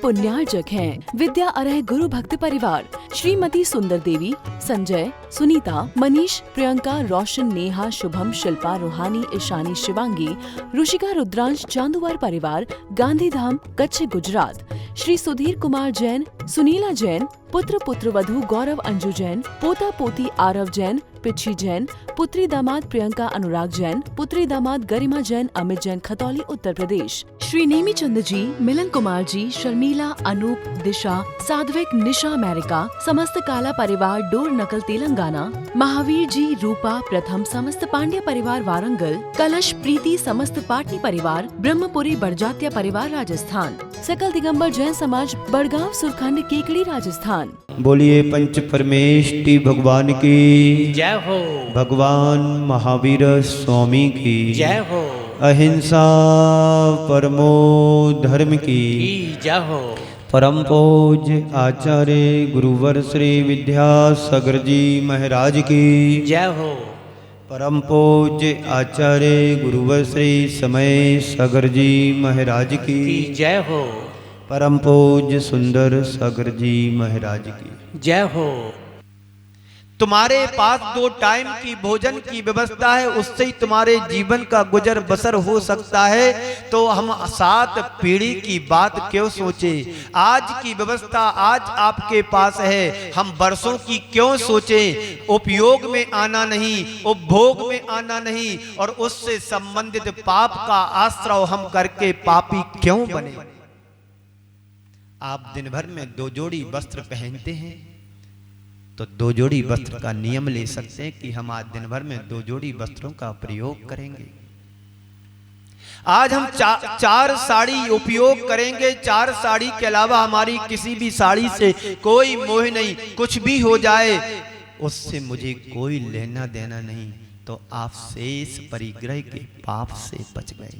पुण्यार्जक हैं विद्या अरह गुरु भक्त परिवार, श्रीमती सुंदर देवी, संजय, सुनीता, मनीष, प्रियंका, रोशन, नेहा, शुभम, शिल्पा, रूहानी, ईशानी, शिवांगी, ऋषिका, रुद्रांश, चांदुवार परिवार, गांधीधाम, कच्छ, गुजरात। श्री सुधीर कुमार जैन, सुनीला जैन, पुत्र पुत्रवधू गौरव अंजू जैन, पोता पोती आरव जैन, पिच्छी जैन, पुत्री दामाद प्रियंका अनुराग जैन, पुत्री दामाद गरिमा जैन, अमित जैन, खतौली, उत्तर प्रदेश। श्री नेमी चंद जी, मिलन कुमार जी, शर्मिला, अनूप, दिशा, साध्विक, निशा, अमेरिका, समस्त काला परिवार, डोर नकल, तेलंगाना। महावीर जी, रूपा, प्रथम, समस्त पांड्या परिवार, वारंगल। कलश, प्रीति, समस्त पाटनी परिवार, ब्रह्मपुरी बड़जात्या परिवार, राजस्थान। सकल दिगंबर जैन समाज, बड़गांव, सुरखंड, केकड़ी, राजस्थान। बोलिए पंच परमेष्टि भगवान की जय हो। भगवान महावीर स्वामी की जय हो। अहिंसा परमो धर्म की जय हो। परम पूज्य आचार्य गुरुवर श्री विद्यासागर जी महाराज की जय हो। परम पूज्य आचार्य गुरुवर श्री समय सागर जी महाराज की जय हो। परम पूज्य सुंदर सागर जी महाराज की जय हो। तुम्हारे पास 2 टाइम की भोजन की व्यवस्था है, उससे ही तुम्हारे जीवन का गुजर बसर हो सकता है। तो हम 7 पीढ़ी की बात क्यों सोचे? आज की व्यवस्था आज आपके पास है, हम वर्षों की क्यों सोचे? उपयोग में आना नहीं, उपभोग में आना नहीं, और उससे संबंधित पाप का आश्रय हम करके पापी क्यों बने? आप दिन भर में 2 जोड़ी वस्त्र पहनते हैं, तो 2 जोड़ी वस्त्र का नियम ले सकते हैं कि हम आज दिन भर में 2 जोड़ी वस्त्रों का प्रयोग करेंगे। आज हम 4 साड़ी उपयोग करेंगे। 4 साड़ी के अलावा हमारी किसी भी साड़ी से कोई मोह नहीं, कुछ भी हो जाए उससे मुझे कोई लेना देना नहीं। तो आप शेष परिग्रह के पाप से बच गए।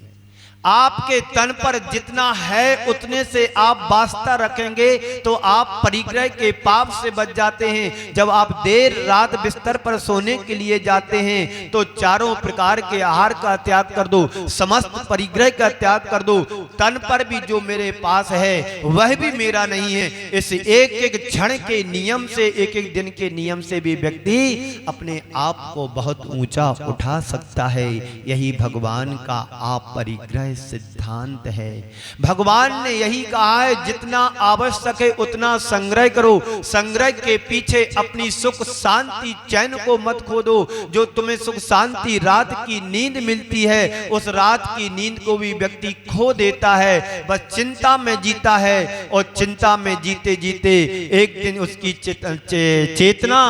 आपके तन पर जितना है उतने से आप वास्ता रखेंगे तो आप परिग्रह के पाप से बच जाते हैं। जब आप देर रात बिस्तर पर सोने के लिए जाते हैं तो चारों प्रकार के आहार का त्याग कर दो, समस्त परिग्रह का त्याग कर दो। तन पर भी जो मेरे पास है वह भी मेरा नहीं है। इस एक एक क्षण के नियम से, एक एक दिन के नियम से भी व्यक्ति अपने आप को बहुत ऊंचा उठा सकता है। यही भगवान का आप परिग्रह सिद्धांत है। भगवान ने यही कहा है, जितना आवश्यक है उतना संग्रह करो। संग्रह के पीछे अपनी सुख शांति चैन को मत खो दो। जो तुम्हें सुख शांति रात की नींद मिलती है, उस रात की नींद को भी व्यक्ति खो देता है। बस चिंता में जीता है, और चिंता में जीते जीते एक दिन उसकी चेतना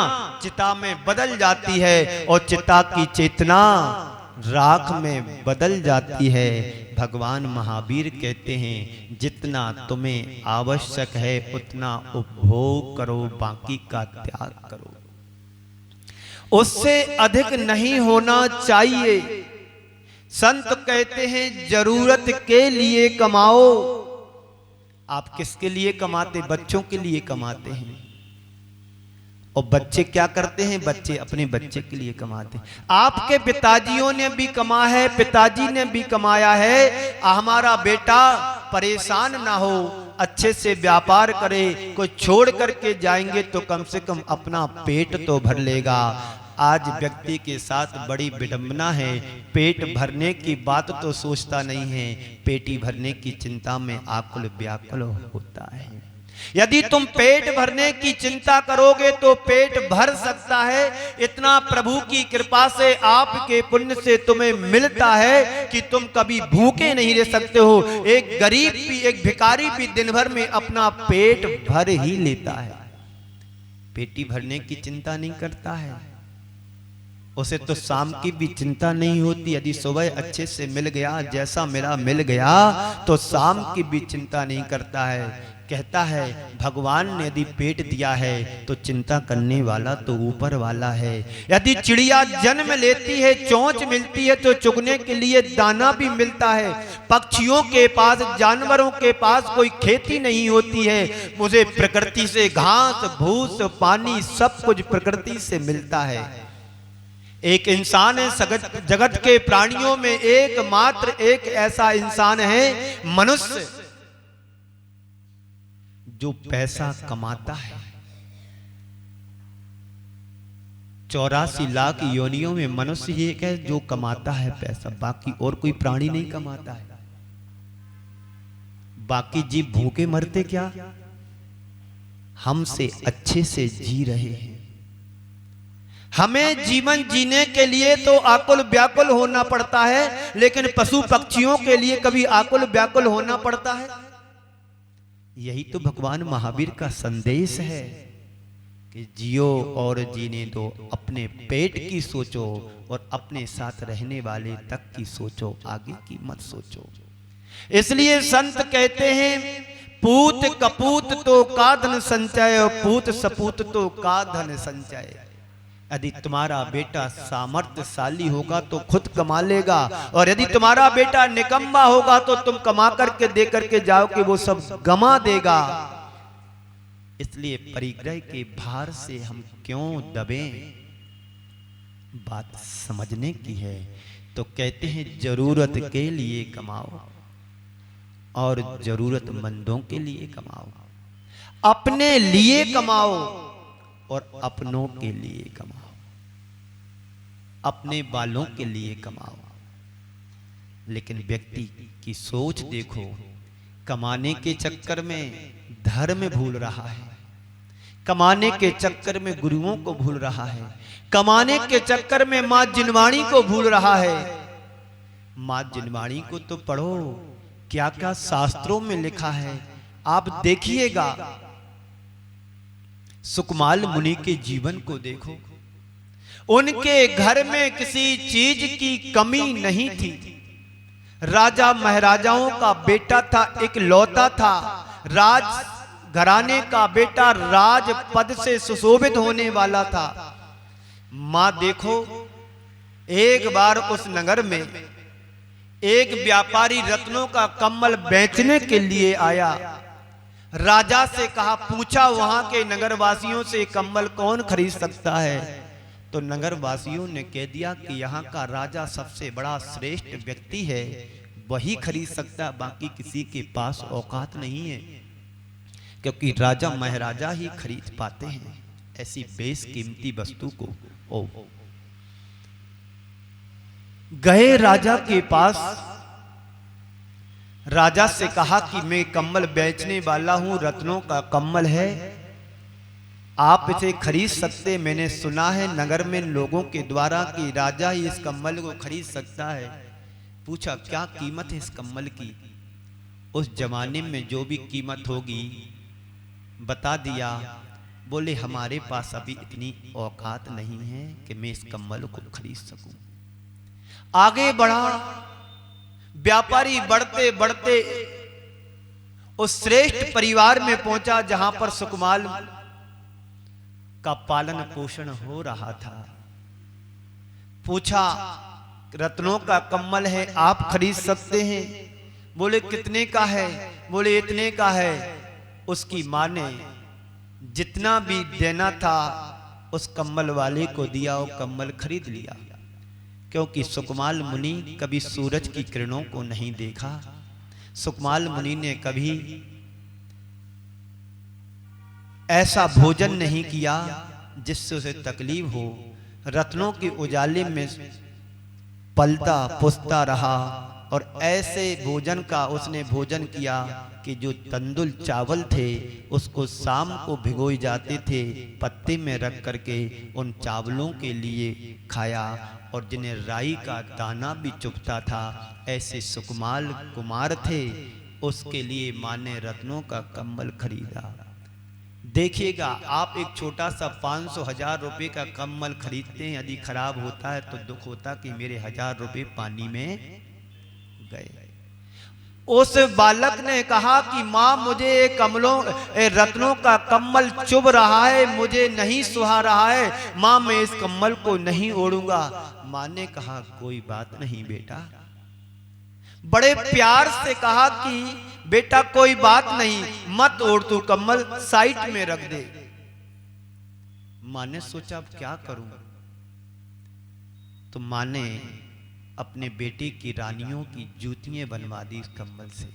चिता में बदल जाती है, और चिता की चेतना राख में बदल जाती है। भगवान महावीर कहते हैं, जितना तुम्हें आवश्यक है उतना उपभोग करो, बाकी का त्याग करो। उससे अधिक नहीं होना चाहिए। संत कहते हैं, जरूरत के लिए कमाओ। आप किसके लिए कमाते? बच्चों के लिए कमाते हैं। और बच्चे क्या करते हैं? बच्चे अपने बच्चे के लिए कमाते हैं। आपके पिताजियों ने भी कमाया है, पिताजी ने भी कमाया है। हमारा बेटा परेशान ना हो, अच्छे से व्यापार करे, कोई छोड़ करके जाएंगे तो कम से कम अपना पेट तो भर लेगा। आज व्यक्ति के साथ बड़ी विडंबना है, पेट भरने की बात तो सोचता नहीं है, पेटी भरने की चिंता में आकुल व्याकुल होता है। यदि तुम पेट भरने की चिंता करोगे तो पेट भर सकता है। इतना प्रभु की कृपा से, आपके पुण्य से तुम्हें मिलता है कि तुम कभी भूखे नहीं रह सकते हो। एक गरीब भी, एक भिखारी भी दिन भर में अपना पेट भर ही लेता है, पेटी भरने की चिंता नहीं करता है। उसे तो शाम की भी चिंता नहीं होती। यदि सुबह अच्छे से मिल गया, जैसा मेरा मिल गया, तो शाम की भी चिंता नहीं करता है। कहता है, भगवान ने यदि पेट दिया है तो चिंता करने वाला तो ऊपर वाला है। यदि चिड़िया जन्म लेती है, चोंच मिलती है, तो चुगने के लिए दाना भी मिलता है। पक्षियों के पास, जानवरों के पास कोई खेती नहीं होती है। मुझे प्रकृति से घास भूस पानी सब कुछ प्रकृति से मिलता है। एक इंसान है, जगत के प्राणियों में एकमात्र एक ऐसा इंसान है मनुष्य। जो पैसा कमाता है, 84 लाख योनियों में मनुष्य एक है जो कमाता है पैसा, बाकी और कोई प्राणी नहीं कमाता है। बाकी जीव भूखे मरते क्या, हमसे अच्छे से जी रहे हैं। हमें जीवन जीने के लिए तो आकुल व्याकुल होना पड़ता है, लेकिन पशु पक्षियों के लिए कभी आकुल व्याकुल होना पड़ता है? यही तो भगवान महावीर का संदेश है कि जियो और जीने दो, अपने पेट की सोचो और अपने साथ रहने वाले तक की सोचो, आगे की मत सोचो। इसलिए संत कहते हैं, पूत कपूत तो का धन संचय, और पूत सपूत तो का धन संचय। यदि तुम्हारा बेटा सामर्थ्यशाली होगा तो खुद कमा लेगा, और यदि तुम्हारा बेटा निकम्मा होगा तो तुम कमा करके दे करके जाओ कि वो सब गमा देगा। इसलिए परिग्रह के भार से हम क्यों दबें, बात समझने की है। तो कहते हैं जरूरत के लिए कमाओ और जरूरतमंदों के लिए कमाओ, अपने लिए कमाओ और अपनों के लिए कमाओ, अपने बालों के लिए कमाओ। लेकिन व्यक्ति की सोच देखो, कमाने के चक्कर में धर्म भूल रहा है, कमाने के चक्कर में गुरुओं को भूल रहा है, कमाने के चक्कर में मां जिनवाणी को भूल रहा है। मां जिनवाणी को तो पढ़ो, क्या क्या शास्त्रों में लिखा है आप देखिएगा। सुकमाल मुनि के जीवन को देखो, उनके घर में किसी चीज की कमी नहीं थी। राजा महाराजाओं का बेटा था, एक लौता था, राज घराने का बेटा, राज पद से सुशोभित होने वाला था। मां देखो, एक बार उस नगर में एक व्यापारी रत्नों का कम्बल बेचने के लिए आया। राजा से कहा, पूछा वहां के नगरवासियों से कम्बल कौन खरीद सकता है? तो नगरवासियों ने कह दिया कि यहाँ का राजा सबसे बड़ा श्रेष्ठ व्यक्ति है, वही खरीद सकता, बाकी किसी के पास औकात नहीं है, क्योंकि राजा महाराजा ही खरीद पाते हैं ऐसी बेशकीमती वस्तु को। ओ गए राजा के पास, राजा से कहा कि मैं कम्बल बेचने वाला हूं, रत्नों का कम्बल है, आप इसे खरीद सकते? मैंने सुना है नगर में लोगों के द्वारा कि राजा ही इस कम्बल को खरीद सकता है। पूछा क्या कीमत है इस कम्बल की? उस जमाने में जो भी कीमत होगी बता दिया। बोले हमारे पास अभी इतनी औकात नहीं है कि मैं इस कम्बल को खरीद सकूं। आगे बढ़ा, व्यापारी बढ़ते बढ़ते उस श्रेष्ठ परिवार में पहुंचा जहां पर सुकमाल का पालन पोषण हो रहा था। पूछा रत्नों का कम्बल है, आप खरीद सकते हैं? बोले कितने का है? बोले इतने का है। उसकी मां ने जितना भी देना था उस कम्बल वाले को दिया, वो कम्बल खरीद लिया। क्योंकि सुकमाल मुनि कभी सूरज की किरणों को नहीं देखा, सुकमाल मुनि ने कभी ऐसा भोजन नहीं किया जिससे उसे तकलीफ हो। रत्नों के उजाले में पलता पुसता रहा और ऐसे भोजन का उसने भोजन किया कि जो तंदुल चावल थे उसको शाम को भिगोए जाते थे पत्ते में रख करके, उन चावलों के लिए खाया। और जिन्हें राई का दाना भी चुभता था, ऐसे सुकमाल कुमार थे, उसके लिए मां ने रत्नों का कम्बल खरीदा। देखिएगा, आप एक छोटा सा 500,000 रुपए का कम्बल खरीदते हैं, यदि खराब होता है तो दुख होता कि मेरे 1000 रुपए पानी में गए। उस बालक ने कहा कि मां मुझे रत्नों का कम्बल चुभ रहा है, मुझे नहीं सुहा रहा है, मां मैं इस कम्बल को नहीं ओढ़ूंगा। मां ने कहा कोई बात नहीं बेटा, बड़े प्यार से कहा कि बेटा कोई बात नहीं, मत ओढ़ तू कम्बल, साइड में रख दे। मां ने सोचा अब क्या करूं, तो मां ने अपने बेटे की रानियों की जूतियां बनवा दी इस कम्बल से।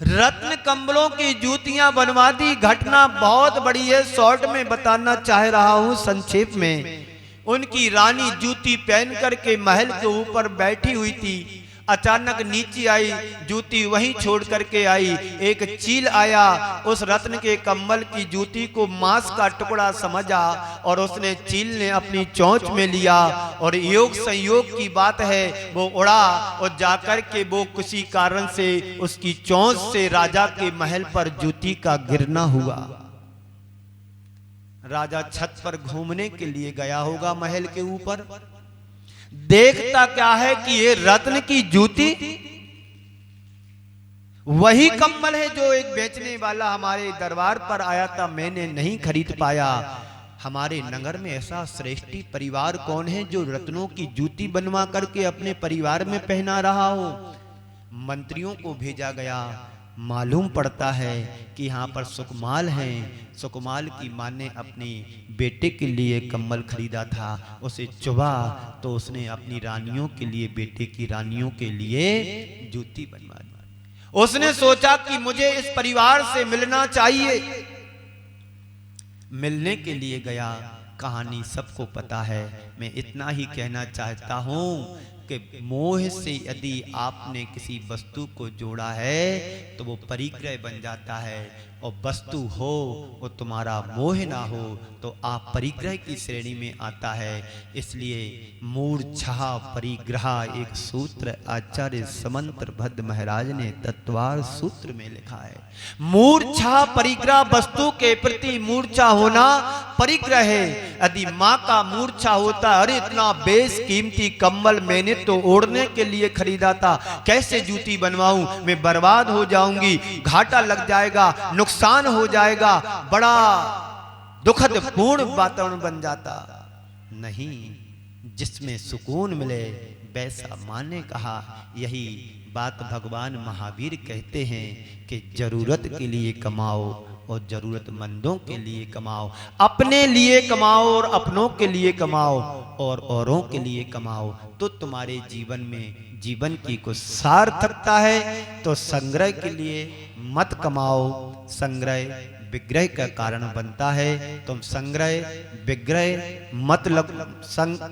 रत्न कंबलों की जूतियां बनवा दी। घटना बहुत बड़ी है, शॉर्ट में बताना चाह रहा हूं संक्षेप में। उनकी रानी जूती पहन करके महल के ऊपर बैठी हुई थी। अचानक नीचे आई, जूती वहीं छोड़ करके आई। एक चील आया, उस रत्न के कम्बल की जूती को मांस का टुकड़ा समझा और उसने चील ने अपनी चोंच में लिया और योग संयोग की बात है वो उड़ा और जाकर के वो किसी कारण से उसकी चोंच से राजा के महल पर जूती का गिरना हुआ। राजा छत पर घूमने के लिए गया होगा महल के ऊपर, देखता क्या है कि ये रत्न की जूती वही कम्बल है जो एक बेचने वाला हमारे दरबार पर आया था, मैंने नहीं खरीद पाया। हमारे नगर में ऐसा श्रेष्ठी परिवार कौन है जो रत्नों की जूती बनवा करके अपने परिवार में पहना रहा हो। मंत्रियों को भेजा गया, मालूम पड़ता है कि यहाँ पर सुकमाल हैं। सुकमाल की मां ने अपने बेटे के लिए कम्बल खरीदा था, उसे चुभा तो उसने अपनी रानियों के लिए, बेटे की रानियों के लिए जूती बनवा दी। उसने सोचा कि मुझे इस परिवार से मिलना चाहिए। मिलने के लिए गया, कहानी सबको पता है। मैं इतना ही कहना चाहता हूं कि मोह से यदि आपने किसी वस्तु को जोड़ा है तो वो परिग्रह बन जाता है, और वस्तु हो वो तुम्हारा मोह ना हो तो आप परिग्रह की श्रेणी में आता है। इसलिए मूर्छा परिग्रह एक सूत्र आचार्य समंत्र भद्र महाराज ने तत्वार सूत्र में लिखा है। मूर्छा परिग्रह, वस्तु के प्रति मूर्छा होना परिग्रह है। यदि माँ का मूर्छा होता, अरे इतना बेशकीमती कम्बल मैंने तो ओढ़ने के लिए खरीदा था, कैसे जूती बनवाऊं, मैं बर्बाद हो जाऊंगी, घाटा लग जाएगा, नुकसान हो जाएगा, बड़ा दुखद पूर्ण वातावरण बन जाता। नहीं, जिसमें सुकून मिले वैसा माने कहा। यही बात भगवान महावीर कहते हैं कि जरूरत के लिए कमाओ और जरूरतमंदों के लिए कमाओ, अपने लिए कमाओ और अपनों के लिए कमाओ और औरों के लिए कमाओ, तो तुम्हारे जीवन में जीवन की कुछ सार्थकता है। तो संग्रह के लिए मत कमाओ, संग्रह विग्रह का कारण बनता है। तुम संग्रह विग्रह मत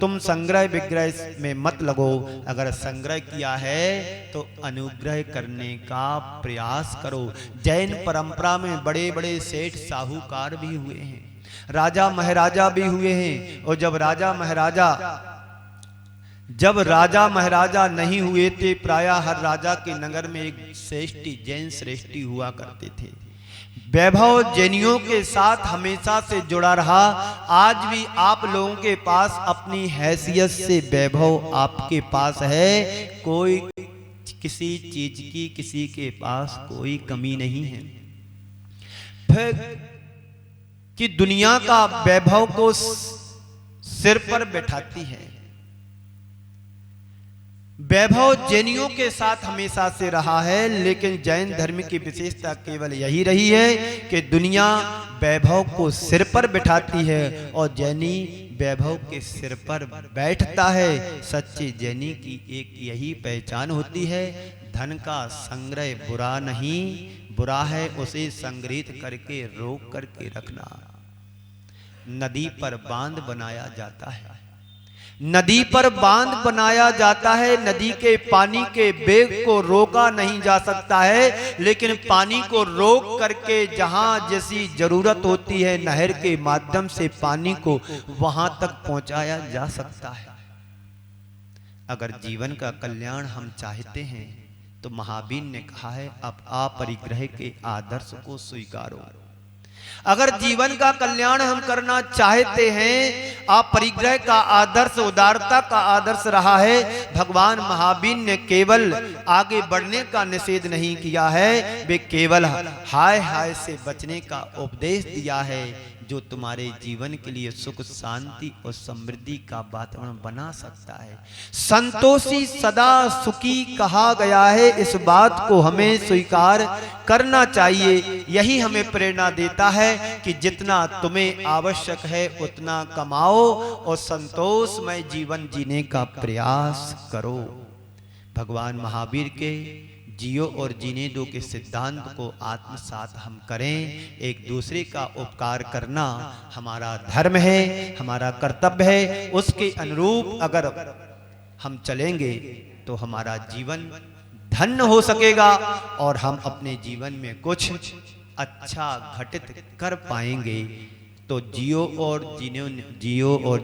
तुम संग्रह विग्रह में मत लगो। अगर संग्रह किया है तो अनुग्रह करने का प्रयास करो। जैन परंपरा में बड़े बड़े सेठ साहूकार भी हुए हैं, राजा महाराजा भी हुए हैं। और जब राजा महाराजा नहीं हुए थे, प्रायः हर राजा के नगर में एक श्रेष्ठी, जैन श्रेष्ठी हुआ करते थे। वैभव जैनियों के साथ हमेशा से जुड़ा रहा। आज भी आप लोगों के पास अपनी हैसियत से वैभव आपके पास है, कोई किसी चीज की किसी के पास कोई कमी नहीं है। फिर कि दुनिया का वैभव को सिर पर बैठाती है। वैभव जैनियों के साथ हमेशा से रहा है, लेकिन जैन धर्म की विशेषता केवल यही रही है कि दुनिया वैभव को सिर पर बिठाती है और जैनी वैभव के सिर पर बैठता है। सच्चे जैनी की एक यही पहचान होती है, धन का संग्रह बुरा नहीं, बुरा है उसे संग्रहित करके रोक करके रखना। नदी पर बांध बनाया जाता है, नदी पर बांध बनाया जाता है। नदी के पानी के वेग को रोका नहीं जा सकता है, लेकिन पानी को रोक करके जहां जैसी जरूरत होती है नहर के माध्यम से पानी को वहां तक पहुंचाया जा सकता है। अगर जीवन का कल्याण हम चाहते हैं तो महावीर ने कहा है, अब अपरिग्रह के आदर्श को स्वीकारो। अगर जीवन का कल्याण हम करना चाहते हैं, अपरिग्रह का आदर्श उदारता का आदर्श रहा है। भगवान महावीर ने केवल आगे बढ़ने का निषेध नहीं किया है, वे केवल हाय हाय से बचने का उपदेश दिया है, जो तुम्हारे जीवन के लिए सुख शांति और समृद्धि का वातावरण बना सकता है। संतोषी सदा सुखी कहा गया है, इस बात को हमें स्वीकार करना चाहिए। यही हमें प्रेरणा देता है कि जितना तुम्हें आवश्यक है उतना कमाओ और संतोषमय जीवन जीने का प्रयास करो। भगवान महावीर के जियो और जीने दो के सिद्धांत को आत्मसात हम करें। एक दूसरे का उपकार करना हमारा धर्म है, हमारा कर्तव्य है। उसके अनुरूप अगर हम चलेंगे तो हमारा जीवन धन्य हो सकेगा और हम अपने जीवन में कुछ अच्छा घटित कर पाएंगे। तो जियो और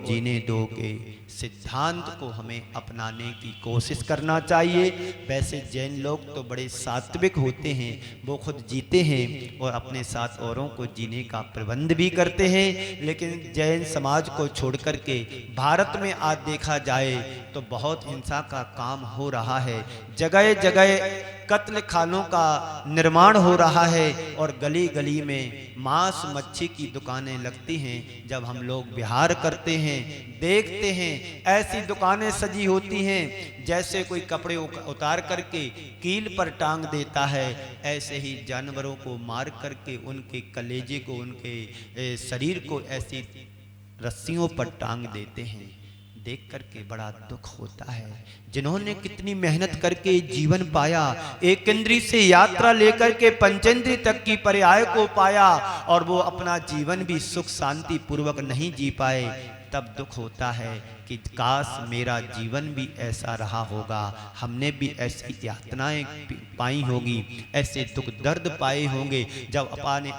जीने दो के सिद्धांत को हमें अपनाने की कोशिश करना चाहिए। वैसे जैन लोग तो बड़े सात्विक होते हैं, वो खुद जीते हैं और अपने साथ औरों को जीने का प्रबंध भी करते हैं। लेकिन जैन समाज को छोड़ कर के भारत में आज देखा जाए तो बहुत हिंसा का काम हो रहा है। जगह जगह कत्ल खानों का निर्माण हो रहा है और गली गली में मांस मच्छी की दुकानें लगती हैं। जब हम लोग विहार करते हैं, देखते हैं, ऐसी दुकानें सजी होती हैं जैसे कोई कपड़े उतार करके कील पर टांग देता है। ऐसे ही जानवरों को मार करके उनके कलेजे को, उनके शरीर को ऐसी रस्सियों पर टांग देते हैं। देख करके बड़ा दुख होता है। जिन्होंने कितनी मेहनत करके जीवन पाया, एक इंद्री से यात्रा लेकर के पंचेंद्री तक की पर्याय को पाया और वो अपना जीवन भी सुख शांति पूर्वक नहीं जी पाए, तब दुख होता है कि काश मेरा जीवन भी ऐसा रहा होगा, हमने भी ऐसी यातनाएं पाई होगी, ऐसे दुख दर्द पाए होंगे। जब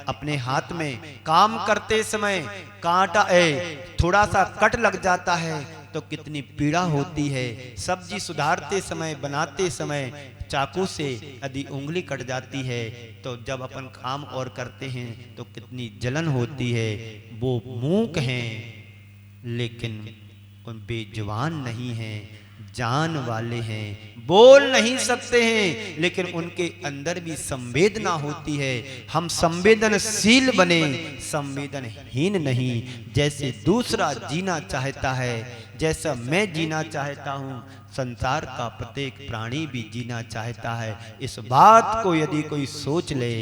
अपने हाथ में काम करते समय कांटा थोड़ा सा कट लग जाता है तो कितनी पीड़ा होती है। सब्जी सुधारते समय, बनाते समय चाकू से यदि उंगली कट जाती है तो जब अपन काम और करते हैं तो कितनी जलन होती है। वो मूक हैं लेकिन उन बेजुबान नहीं हैं, जान वाले हैं, बोल नहीं सकते हैं लेकिन उनके अंदर भी संवेदना होती है। हम संवेदनशील बने, संवेदनहीन नहीं। जैसे दूसरा जीना चाहता है, जैसा मैं जीना चाहता हूँ, संसार का प्रत्येक प्राणी भी जीना चाहता है। इस बात को यदि कोई सोच ले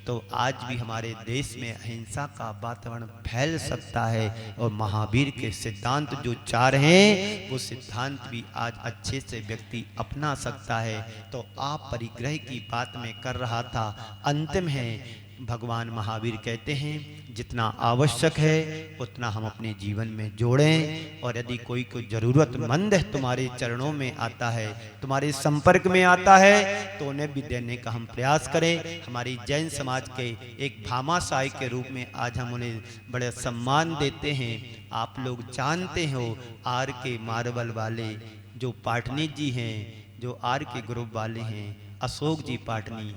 तो आज भी हमारे देश में अहिंसा का वातावरण फैल सकता है और महावीर के सिद्धांत जो चार हैं वो सिद्धांत भी आज अच्छे से व्यक्ति अपना सकता है। तो आप परिग्रह की बात में कर रहा था, अंतिम है। भगवान महावीर कहते हैं जितना आवश्यक है उतना हम अपने जीवन में जोड़ें और यदि कोई जरूरतमंद है तुम्हारे चरणों में आता है, तुम्हारे संपर्क में आता है तो उन्हें भी देने का हम प्रयास करें। हमारी जैन समाज के एक भामाशाही के रूप में आज हम उन्हें बड़े सम्मान देते हैं। आप लोग जानते हो आर के मार्बल वाले जो पाटनी जी हैं, जो आर के ग्रुप वाले हैं, अशोक जी पाटनी,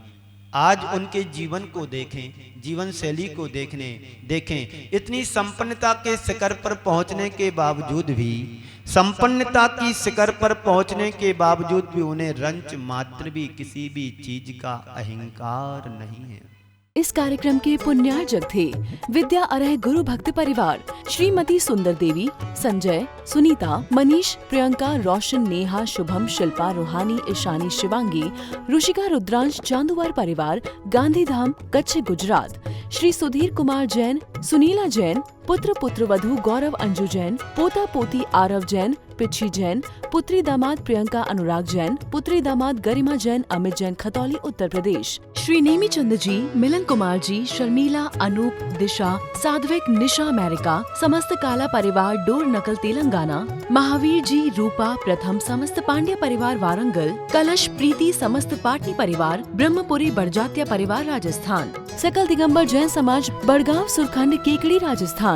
आज उनके जीवन को देखें, जीवन शैली को देखें। इतनी संपन्नता के शिखर पर पहुंचने के बावजूद भी, संपन्नता की शिखर पर पहुंचने के बावजूद भी उन्हें रंच मात्र भी किसी भी चीज का अहंकार नहीं है। इस कार्यक्रम के पुण्यार्जक थे विद्या अरह गुरु भक्त परिवार, श्रीमती सुंदर देवी, संजय, सुनीता, मनीष, प्रियंका, रोशन, नेहा, शुभम, शिल्पा, रूहानी, ईशानी, शिवांगी, ऋषिका, रुद्रांश, चांदुवार परिवार, गांधीधाम, कच्छ, गुजरात। श्री सुधीर कुमार जैन, सुनीला जैन, पुत्र पुत्रवधू गौरव अंजू जैन, पोता पोती आरव जैन, पिछी जैन, पुत्री दामाद प्रियंका अनुराग जैन, पुत्री दामाद गरिमा जैन, अमित जैन, खतौली, उत्तर प्रदेश। श्री नेमी चंद जी, मिलन कुमार जी, शर्मिला, अनूप, दिशा, साध्विक, निशा, अमेरिका, समस्त काला परिवार, डोर नकल, तेलंगाना। महावीर जी, रूपा, प्रथम, समस्त पांड्या परिवार, वारंगल। कलश, प्रीति, समस्त पाटनी परिवार, ब्रह्मपुरी बड़जात्या परिवार, राजस्थान। सकल दिगंबर जैन समाज, बड़गांव, सुरखंड, केकड़ी, राजस्थान।